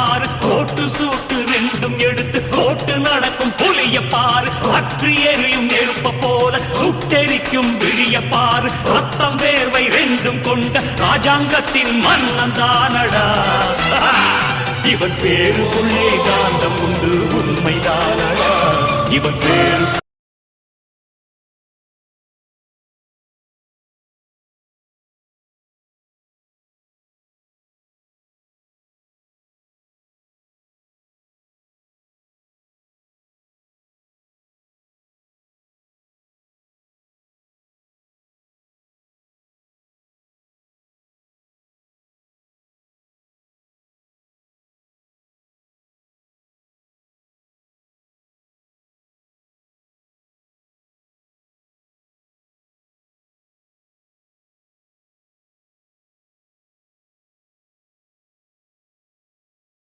கோட்டு சூட்டு ரெண்டும் எடுத்து கோட்டு நடக்கும் புலிய பாரு அற்றி எரியும் நெருப்ப போல சுட்டெரிக்கும் விழிய பாரு ரத்தம் வேர்வை ரெண்டும் கொண்ட ராஜாங்கத்தின் மன்னன் தானடா இவன் பேருக்குள்ளே காந்தம் உண்டு உண்மைதானடா இவன் பேரு